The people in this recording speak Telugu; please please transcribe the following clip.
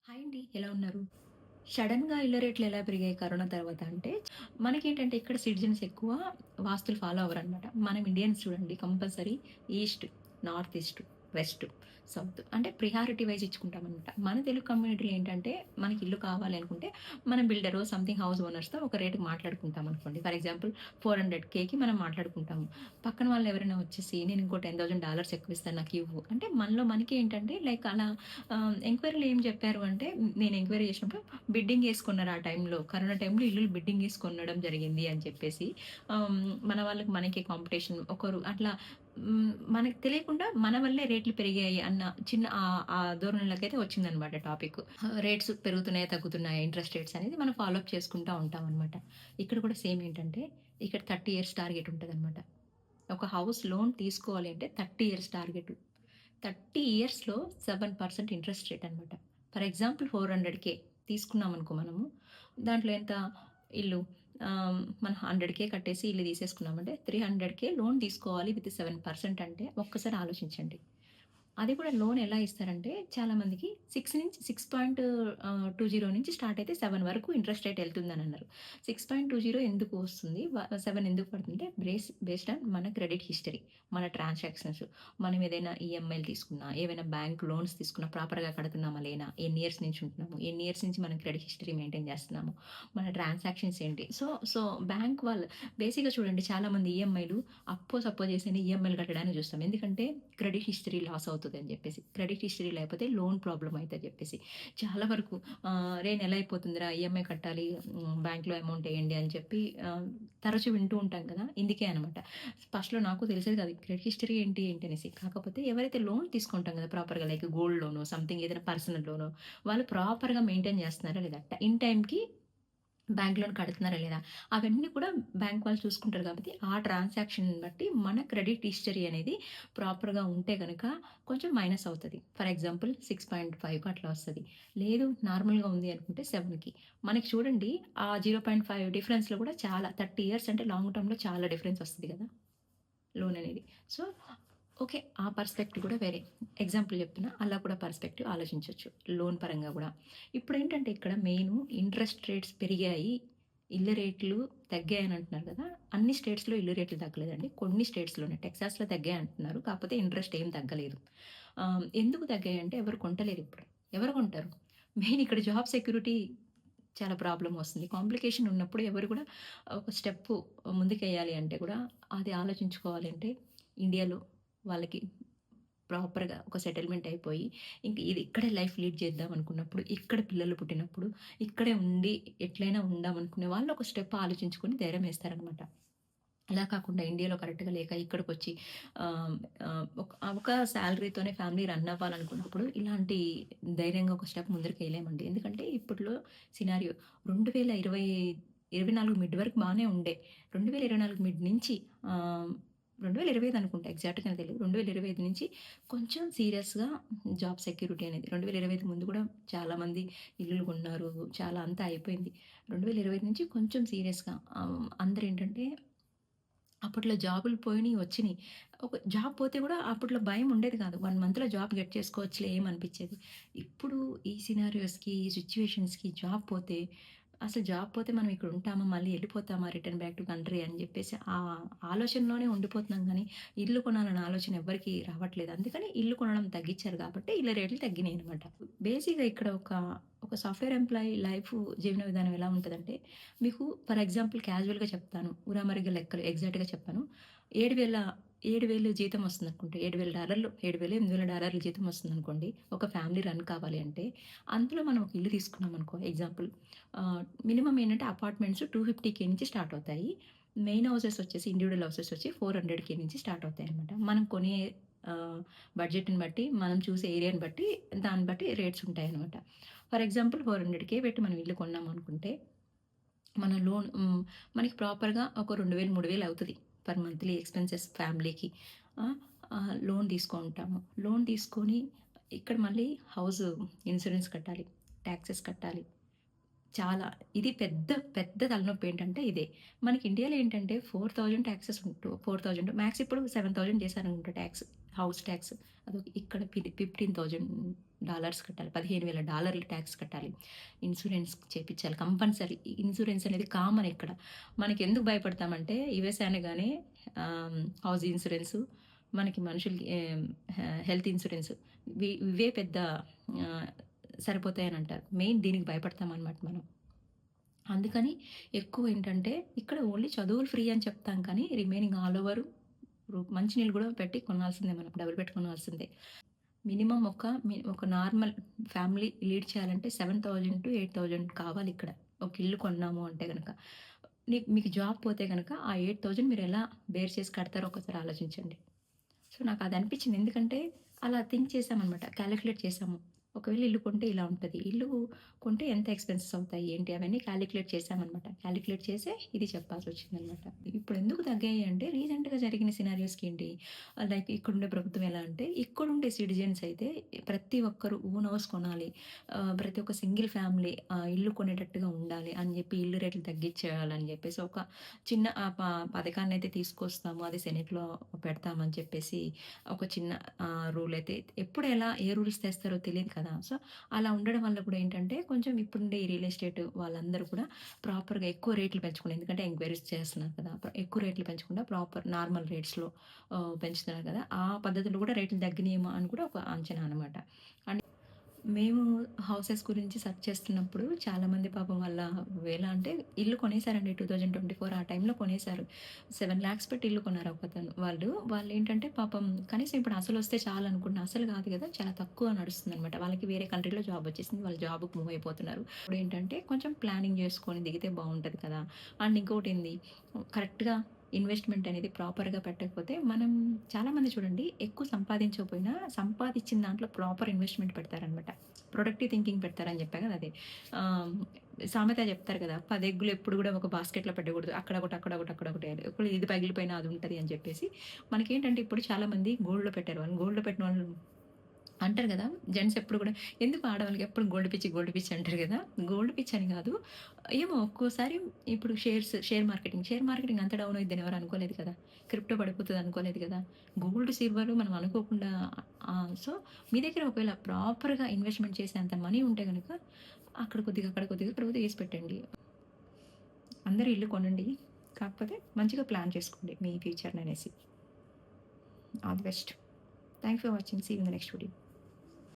హాయ్ అండి. ఎలా ఉన్నారు? సడెన్‌గా ఇళ్ల రేట్లు ఎలా పెరిగాయి కరోనా తర్వాత అంటే, మనకేంటంటే ఇక్కడ సిటిజన్స్ ఎక్కువ వాస్తులు ఫాలో అవ్వరనమాట. మనం ఇండియన్స్ చూడండి compulsory east, north east, west, south అంటే ప్రియారిటీ వైస్ ఇచ్చుకుంటామనమాట. మన తెలుగు కమ్యూనిటీలో ఏంటంటే, మనకి ఇల్లు కావాలి అనుకుంటే, మనం బిల్డరో సంథింగ్ హౌస్ ఓనర్స్‌తో ఒక రేటుకి మాట్లాడుకుంటాం అనుకోండి. ఫర్ ఎగ్జాంపుల్ 400,000కి మనం మాట్లాడుకుంటాము. పక్కన వాళ్ళు ఎవరైనా వచ్చేసి, నేను ఇంకో $10,000 ఎక్కువ ఇస్తాను నాకు ఇవ్వు అంటే, మనలో మనకి ఏంటంటే లైక్ అలా ఎంక్వైరీలో ఏం చెప్పారు అంటే, నేను ఎంక్వైరీ చేసినప్పుడు బిడ్డింగ్ యేసుకున్నారు ఆ టైంలో. కరోనా టైంలో ఇల్లులు బిడ్డింగ్ యేసి కొనడం జరిగింది అని చెప్పేసి. మన వాళ్ళకి మనకి కాంపిటీషన్ ఒకరు అట్లా మనకు తెలియకుండా మన వల్లే రేట్లు పెరిగాయి అన్న చిన్న ఆ ధోరణిలోకైతే వచ్చిందనమాట టాపిక్. రేట్స్ పెరుగుతున్నాయా? తగ్గుతున్నాయా? ఇంట్రెస్ట్ రేట్స్ అనేది మనం ఫాలో అప్ చేసుకుంటా ఉంటామనమాట. ఇక్కడ కూడా సేమ్ ఏంటంటే, ఇక్కడ 30 ఇయర్స్ టార్గెట్ ఉంటదనమాట. ఒక హౌస్ లోన్ తీసుకోవాలి అంటే 30 ఇయర్స్ టార్గెట్. 30 ఇయర్స్‌లో 7% ఇంట్రెస్ట్ రేట్ అనమాట. ఫర్ ఎగ్జాంపుల్ 400,000 తీసుకున్నామనుకో మనము. దాంట్లో ఎంత ఇల్లు మనం 100,000 కట్టేసి ఇల్లు తీసేసుకున్నామంటే 300,000 లోన్ తీసుకోవాలి విత్ 7% అంటే ఒక్కసారి ఆలోచించండి. అది కూడా లోన్ ఎలా ఇస్తారంటే చాలా మందికి 6.20 నుంచి స్టార్ట్ అయితే 7 వరకు ఇంట్రెస్ట్ రేట్ ఎళ్తుందనన్నారు. 6.20 ఎందుకు వస్తుంది? 7 ఎందుకు పడుతుందంటే బేస్డ్ ఆన్ మన క్రెడిట్ హిస్టరీ, మన ట్రాన్సాక్షన్స్, మనం ఏదైనా ఈఎంఐలు తీసుకున్నా, ఏవైనా బ్యాంక్ లోన్స్ తీసుకున్నా ప్రాపర్‌గా కడుతున్నామా లేనా? ఎన్ని ఇయర్స్ నుంచి ఉంటున్నాము? ఎన్ని ఇయర్స్ నుంచి మనం క్రెడిట్ హిస్టరీ మెయింటైన్ చేస్తున్నాము? మన ట్రాన్సాక్షన్స్ ఏంటి? సో, బ్యాంక్ వాళ్ళు బేసిక్‌గా చూడండి చాలామంది ఈఎంఐలు అప్పో సప్పో చేసైనా ఈఎంఐలు కట్టడానికి చూస్తాం. ఎందుకంటే క్రెడిట్ హిస్టరీ లాస్ అవుతదని జెప్పేసి. క్రెడిట్ హిస్టరీ లేకపోతే లోన్ ప్రాబ్లమ్ అయితదని జెప్పేసి. చాలా వరకు "రే నెల అయిపోతుందిరా ఈఎంఐ కట్టాలి బ్యాంక్‌లో అమౌంట్ ఎయండి" అని చెప్పి తరచూ వింటూ ఉంటాం కదా! ఇందుకే అనమాట. ఫస్ట్‌లో నాకు తెలిసేది కాదు. క్రెడిట్ హిస్టరీ ఏంటి, ఏంటి అనేసి. కాకపోతే ఎవరైతే లోన్ తీసుకుంటాం కదా! ప్రాపర్‌గా లైక్ గోల్డ్ లోనో, సంథింగ్ ఏదైనా పర్సనల్ లోనో వాళ్ళు ప్రాపర్‌గా మెయింటైన్ చేస్తున్నారా లేదా? ఇన్ టైమ్‌కి బ్యాంక్ లోన్ కడుతున్నారా లేదా? అవన్నీ కూడా బ్యాంక్ వాళ్ళు చూసుకుంటారు కాబట్టి, ఆ ట్రాన్సాక్షన్‌ని బట్టి మన క్రెడిట్ హిస్టరీ అనేది ప్రాపర్‌గా ఉంటే గనక కొంచెం మైనస్ అవుతది. ఫర్ ఎగ్జాంపుల్ 6.5కి అట్లా వస్తది. లేదు నార్మల్‌గా ఉంది అనుకుంటే 7కి. మనకి చూడండి ఆ 0.5 డిఫరెన్స్‌లో కూడా చాలా 30 ఇయర్స్ అంటే లాంగ్ టర్మ్‌లో చాలా డిఫరెన్స్ వస్తది కదా! లోన్ అనేది. So, okay. ఆ పర్స్పెక్టివ్ కూడా వేరే. ఎగ్జాంపుల్ చెప్తున్నా. అలా కూడా పర్స్పెక్టివ్ ఆలోచించొచ్చు. లోన్ పరంగా గూడా. ఇప్పుడేంటంటే ఇక్కడ మెయిను ఇంట్రెస్ట్ రేట్స్ పెరిగాయి. ఇళ్ల రేట్లు తగ్గాయని అంటున్నారు కదా! అన్ని స్టేట్స్‌లో ఇల్లు రేట్లు తగ్గలేదండి. కొన్ని స్టేట్స్‌లోనే టెక్సాస్‌లో తగ్గాయంటున్నారు. కాకపోతే ఇంట్రెస్ట్ ఏం తగ్గలేదు. ఎందుకు తగ్గాయంటే ఎవరు కొంటలేరిప్పుడు. ఎవరు కొంటారు? మెయిన్ ఇక్కడ జాబ్ సెక్యూరిటీ చాలా ప్రాబ్లమ్ వస్తుంది. కాంప్లికేషన్ ఉన్నప్పుడు ఎవరు కూడా ఒక స్టెప్పు ముందుకెయ్యాలి అంటే కూడా అది ఆలోచించుకోవాలి అంటే ఇండియాలో వాళ్ళకి ప్రాపర్‌గా ఒక సెటిల్‌మెంట్ అయిపోయి, ఇంక ఇది ఇక్కడే లైఫ్ లీడ్ చేద్దాం అనుకున్నప్పుడు, ఇక్కడ పిల్లలు పుట్టినప్పుడు, ఇక్కడే ఉండి ఎట్లైనా ఉందాం అనుకునే వాళ్ళు ఒక స్టెప్ ఆలోచించుకొని ధైర్యమేస్తారనమాట. అలా కాకుండా ఇండియాలో కరెక్ట్‌గా లేక ఇక్కడికొచ్చి ఆహ్, ఆహ్, ఒక సాలరీతోనే ఫ్యామిలీ రన్ అవ్వాలనుకున్నప్పుడు ఇలాంటి ధైర్యంగా ఒక స్టెప్ ముందరికెయలేమండి. ఎందుకంటే ఇప్పట్లో సినారియో 2024 మిడ్ వరకు బానే ఉండే. 2024 మిడ్ నుంచి ఆహ్, 2025 అనుకుంటా ఎగ్జాక్ట్‌గా నాకు తెలీదు. 2025 నుంచి కొంచెం సీరియస్‌గా జాబ్ సెక్యూరిటీ అనేది 2025 ముందు కూడా చాలామంది ఇల్లులు కొన్నారు. చాలా అంతా అయిపోయింది. 2025 నుంచి కొంచెం సీరియస్‌గా అందరేంటంటే అప్పట్లో జాబులు పోయినియి, వచ్చినియి. ఒక జాబ్ పోతే గూడా అప్పట్లో భయం ఉండేది కాదు. 1 మంత్‌లో జాబ్ గెట్ చేసుకోవచ్చులే ఏమనిపిచ్చేది. ఇప్పుడు ఈ సినారియోస్‌కి, ఈ సిట్యుయేషన్స్‌కి జాబ్ పోతే, అసలు జాబ్ పోతే మనం ఇక్కడ ఉంటామా? మళ్ళీ ఎళ్ళిపోతామా రిటర్న్ బ్యాక్ టు కంట్రీ అని జెప్పేసి ఆ ఆలోచనలోనే ఉండిపోతున్నాం గానీ, ఇల్లు కొనాలన్న ఆలోచన ఎవ్వరికీ రావట్లేదు. అందుకని ఇల్లు కొనడం తగ్గిచ్చారు గాబట్టే ఇళ్ళ రేట్లు తగ్గినియనమాట. బేసిక్‌గా ఇక్కడ ఒక సాఫ్ట్‌వేర్ ఎంప్లాయీ లైఫు జీవన విధానం ఎలా ఉంటదంటే, మీకు ఫర్ ఎగ్జాంపుల్ క్యాజువల్‌గా చెప్తాను. ఉరామరిగా లెక్కలు ఎగ్జాక్ట్‌గా చెప్పను. 7,000 జీతం వస్తుందనుకుంటే $7,000 7,000, $8,000 జీతం వస్తుందనుకోండి. ఒక ఫ్యామిలీ రన్ కావాలి అంటే, అందులో మనం ఒక ఇల్లు తీసుకున్నామనుకో ఎగ్జాంపుల్ మినిమమ్ ఏంటంటే అపార్ట్మెంట్స్ 250,000 నుంచి స్టార్ట్ అవుతాయి. మెయిన్ హౌసెస్ వచ్చేసి ఇండివిడ్యువల్ హౌసెస్ వచ్చి 400,000 నుంచి స్టార్ట్ అవుతాయన్నమాట. మనం కొనే బడ్జెట్‌ని బట్టి, మనం చూసే ఏరియాని బట్టి, దాన్ని బట్టి రేట్స్ ఉంటాయన్నమాట. ఫర్ ఎగ్జాంపుల్ 400,000 పెట్టి మనం ఇల్లు కొన్నామనుకుంటే, మన లోన్ మనకి ప్రాపర్‌గా ఒక 2,000, 3,000 అవుతది. పర్ మంత్లీ ఎక్స్‌పెన్సెస్ ఫ్యామిలీకి. ఆ! లోన్ తీసుకుంటాము. లోన్ తీసుకొని ఇక్కడ మళ్ళీ హౌస్ ఇన్సూరెన్స్ కట్టాలి. టాక్సెస్ కట్టాలి. చాలా. ఇది పెద్ద, పెద్ద తలనొప్పి ఏంటంటే ఇదే. మనకి ఇండియాలో ఏంటంటే 4,000 టాక్సెస్ 4,000 మాక్స్ ఇప్పుడు 7,000 చేశారనుకుంటా టాక్స్. House talks. ఇక్కడ 15,000 డాలర్స్ కట్టాలి. $15,000 ట్యాక్స్ కట్టాలి. ఇన్సూరెన్స్ చేపిచ్చాలి కంపల్సరీ. ఇన్సూరెన్స్ అనేది కామన్ ఇక్కడ. మనకెందుకు భయపడతామంటే యూఎస్ అనగానే హౌస్ ఇన్సూరెన్సు, మనకి మనుషులకి హెల్త్ ఇన్సూరెన్స్ ఇవే పెద్ద ఆహ్, సరిపోతాయనంటారు. మెయిన్ దీనికి భయపడతామనమాట మనం. అందుకని ఎక్కువేంటంటే ఇక్కడ ఓన్లీ చదువులు ఫ్రీ అని చెప్తాం కానీ రిమైనింగ్ ఆల్ ఓవర్ మంచినీళ్ళు గూడా పెట్టి కొనాల్సిందే మనం. డబ్బులు పెట్టి కొనాల్సిందే. మినిమమ్ ఒక నార్మల్ ఫ్యామిలీ లీడ్ చేయాలంటే 7,000-8,000 కావాలిక్కడ. ఒక ఇల్లు కొన్నాము అంటే గనక. మీకు జాబ్ పోతే గనక ఆ 8,000 మీరెలా బేర్ చేసి కడతారో ఒకసారి ఆలోచించండి. సో, నాకదనిపిచ్చింది. ఎందుకంటే, అలా థింక్ చేశామనమాట. కాలిక్యులేట్ చేశాము. ఒకవేళ ఇల్లు కొంటే ఇలా ఉంటది. ఇల్లు కొంటే ఎంత ఎక్స్‌పెన్సెస్ అవుతాయి, ఏంటి అవన్నీ కాలిక్యులేట్ చేశామనమాట. కాలిక్యులేట్ చేసే ఇది చెప్పాల్సొచ్చిందనమాట. ఇప్పుడెందుకు తగ్గాయి అంటే, రీసెంట్‌గా జరిగిన సినారియోస్‌కేంటి, లైక్ ఇక్కడుండే ప్రభుత్వం ఎలా అంటే, ఇక్కడుండే సిటిజన్స్ అయితే ప్రతి ఒక్కరు ఓన్ హౌస్ కొనాలి. ప్రతి ఒక్క సింగిల్ ఫ్యామిలీ ఇల్లు కొనేటట్టుగా ఉండాలి అని జెప్పి, ఇల్లు రేట్లు తగ్గిచ్చేయాలని జెప్పేసి, ఒక చిన్న పథకాన్నయితే తీసుకొస్తాము. అది సెనెట్‌లో పెడతామని చెప్పేసి ఒక చిన్న రూలయితే ఎప్పుడు ఎలా ఏ రూల్స్ తెస్తారో తెలీదు కదా! సో, అలా ఉండడం వల్ల కూడా ఏంటంటే, కొంచెం ఇప్పుడుండే ఈ రియల్ ఎస్టేట్ వాళ్ళందరూ కూడా ప్రాపర్‌గా ఎక్కువ రేట్లు పెంచకుండా, ఎందుకంటే ఎంక్వైరీస్ చేస్తున్నారు కదా! ఎక్కువ రేట్లు పెంచకుండా ప్రాపర్ నార్మల్ రేట్స్‌లో పెంచుతున్నారు కదా! ఆ పద్ధతిలో కూడా రేట్లు తగ్గినియేమో అని కూడా ఒక అంచనా అనమాట. మేము హౌసెస్ గురించి సెర్చ్ చేస్తున్నప్పుడు చాలామంది పాపం వాళ్ళ ఎలా అంటే ఇల్లు కొనేసారండి 2024 ఆ టైంలో కొనేసారు. 7,00,000 పెట్టి ఇల్లు కొన్నారు ఒకతను. వాళ్ళేంటంటే పాపం కనీసం ఇప్పుడు అసలొస్తే చాలనుకున్న అసలు కాదు కదా! చాలా తక్కువ నడుస్తుందనమాట. వాళ్ళకి వేరే కంట్రీలో జాబ్ వచ్చేసింది. వాళ్ళు జాబ్‌కి మూవ్ అయిపోతున్నారు. ఇప్పుడేంటంటే కొంచెం ప్లానింగ్ చేసుకొని దిగితే బావుంటది కదా! అండ్ ఇంకోటేంది కరెక్ట్‌గా ఇన్వెస్ట్‌మెంట్ అనేది ప్రాపర్‌గా పెట్టకపోతే మనం చాలామంది చూడండి ఎక్కువ సంపాదించకపోయినా సంపాదించిన దాంట్లో ప్రాపర్ ఇన్వెస్ట్‌మెంట్ పెడతారనమాట. ప్రొడక్టివ్ థింకింగ్ పెడతారని చెప్పా కదా! అదే. ఆహ్, సామెత చెప్తారు కదా! 10 ఎగ్గులు ఎప్పుడు కూడా ఒక బాస్కెట్‌లో పెట్టకూడదు. అక్కడొకటి, అక్కడొకటి, అక్కడొకటి ఎయాలి. ఒకవేళ ఇది పగిలిపోయినా అది ఉంటది అని చెప్పేసి మనకేంటంటే ఇప్పుడు చాలామంది గోల్డ్‌లో పెట్టారు. వాళ్ళు గోల్డ్‌లో పెట్టిన వాళ్ళు అంటారు గదా! జెంట్స్ ఎప్పుడు గూడా ఎందుకు ఆడవాళ్ళకి ఎప్పుడు గోల్డ్ పిచ్చి అంటారు గదా! గోల్డ్ పిచ్చి అని గాదు. ఏమో ఒక్కోసారి ఇప్పుడు షేర్ మార్కెటింగ్ అంత డౌన్ అయిద్దని ఎవరు అనుకోలేదు కదా! క్రిప్టో పడిపోతది అనుకోలేదు గదా! గోల్డ్, సిల్వర్ మనం అనుకోకుండా సో, మీ దగ్గర ఒకవేళ ప్రాపర్‌గా ఇన్వెస్ట్‌మెంట్ చేసేంత మనీ ఉంటే గనక అక్కడ కొద్దిగా, అక్కడ కొద్దిగా, ఇక్కడ కొద్దిగా ఏసి పెట్టండి. అందరూ ఇల్లు కొనండి. కాకపోతే మంచిగా ప్లాన్ చేసుకోండి మీ ఫ్యూచర్‌ననేసి. All the best. Thanks for watching. See you in the next video.